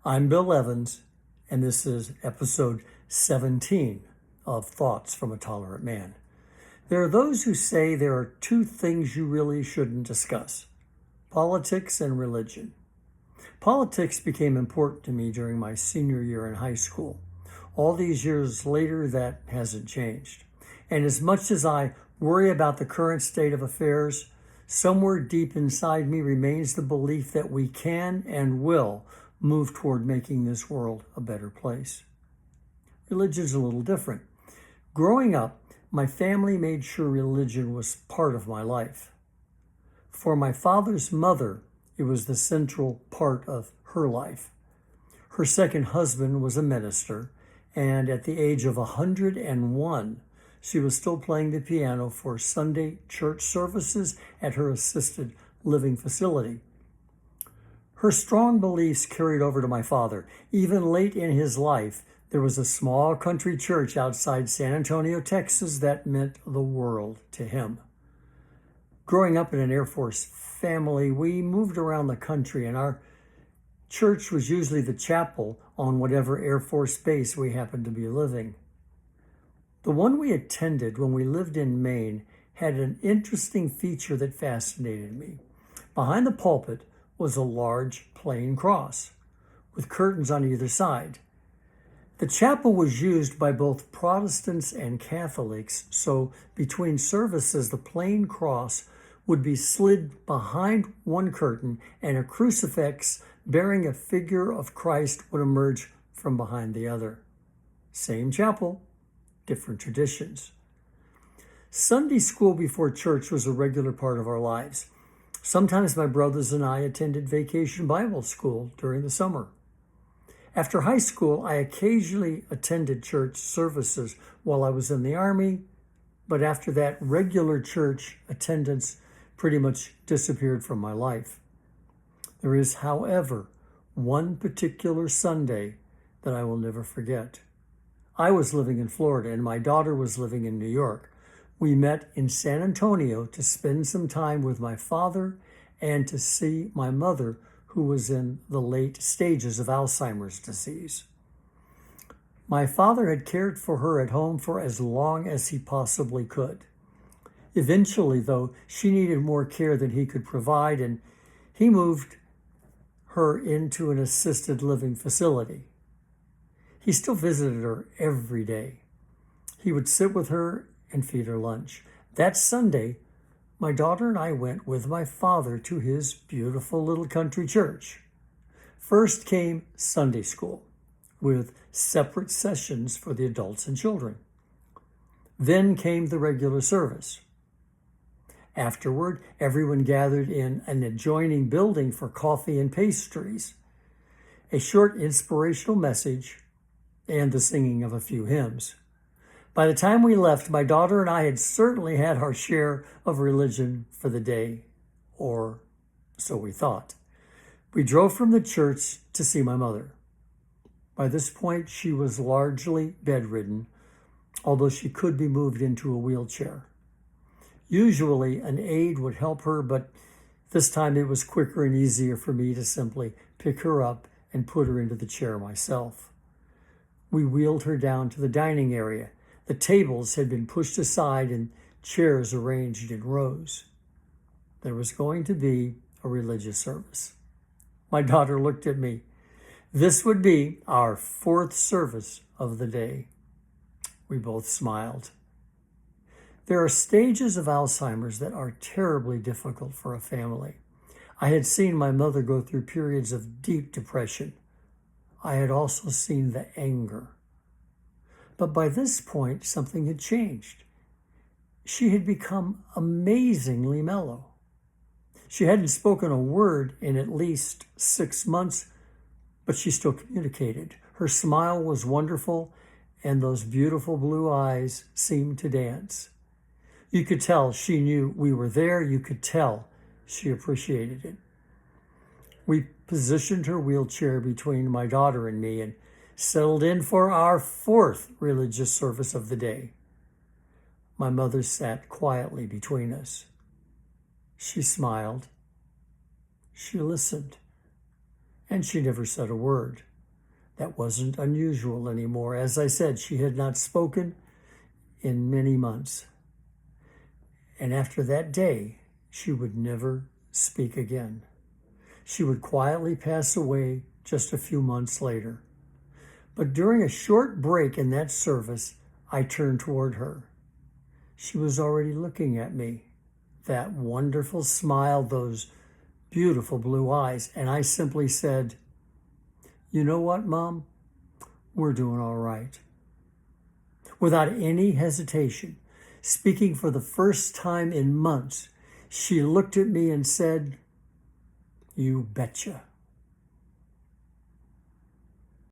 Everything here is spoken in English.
I'm Bill Evans, and this is episode 17 of Thoughts from a Tolerant Man. There are those who say there are two things you really shouldn't discuss: politics and religion. Politics became important to me during my senior year in high school. All these years later, that hasn't changed. And as much as I worry about the current state of affairs, somewhere deep inside me remains the belief that we can and will move toward making this world a better place. Religion's a little different. Growing up, my family made sure religion was part of my life. For my father's mother, it was the central part of her life. Her second husband was a minister, and at the age of 101, she was still playing the piano for Sunday church services at her assisted living facility. Her strong beliefs carried over to my father. Even late in his life, there was a small country church outside San Antonio, Texas, that meant the world to him. Growing up in an Air Force family, we moved around the country, and our church was usually the chapel on whatever Air Force base we happened to be living. The one we attended when we lived in Maine had an interesting feature that fascinated me. Behind the pulpit was a large plain cross with curtains on either side. The chapel was used by both Protestants and Catholics, so between services, the plain cross would be slid behind one curtain and a crucifix bearing a figure of Christ would emerge from behind the other. Same chapel, different traditions. Sunday school before church was a regular part of our lives. Sometimes my brothers and I attended vacation Bible school during the summer. After high school, I occasionally attended church services while I was in the Army, but after that, regular church attendance pretty much disappeared from my life. There is, however, one particular Sunday that I will never forget. I was living in Florida and my daughter was living in New York. We met in San Antonio to spend some time with my father and to see my mother, who was in the late stages of Alzheimer's disease. My father had cared for her at home for as long as he possibly could. Eventually, though, she needed more care than he could provide, and he moved her into an assisted living facility. He still visited her every day. He would sit with her and feed her lunch. That Sunday, my daughter and I went with my father to his beautiful little country church. First came Sunday school, with separate sessions for the adults and children. Then came the regular service. Afterward, everyone gathered in an adjoining building for coffee and pastries, a short inspirational message, and the singing of a few hymns. By the time we left, my daughter and I had certainly had our share of religion for the day, or so we thought. We drove from the church to see my mother. By this point, she was largely bedridden, although she could be moved into a wheelchair. Usually, an aide would help her, but this time it was quicker and easier for me to simply pick her up and put her into the chair myself. We wheeled her down to the dining area. The tables had been pushed aside and chairs arranged in rows. There was going to be a religious service. My daughter looked at me. This would be our fourth service of the day. We both smiled. There are stages of Alzheimer's that are terribly difficult for a family. I had seen my mother go through periods of deep depression. I had also seen the anger. But by this point, something had changed. She had become amazingly mellow. She hadn't spoken a word in at least 6 months, but she still communicated. Her smile was wonderful, and those beautiful blue eyes seemed to dance. You could tell she knew we were there. You could tell she appreciated it. We positioned her wheelchair between my daughter and me and settled in for our fourth religious service of the day. My mother sat quietly between us. She smiled. She listened. And she never said a word. That wasn't unusual anymore. As I said, she had not spoken in many months. And after that day, she would never speak again. She would quietly pass away just a few months later. But during a short break in that service, I turned toward her. She was already looking at me, that wonderful smile, those beautiful blue eyes, and I simply said, "You know what, Mom? We're doing all right." Without any hesitation, speaking for the first time in months, she looked at me and said, "You betcha."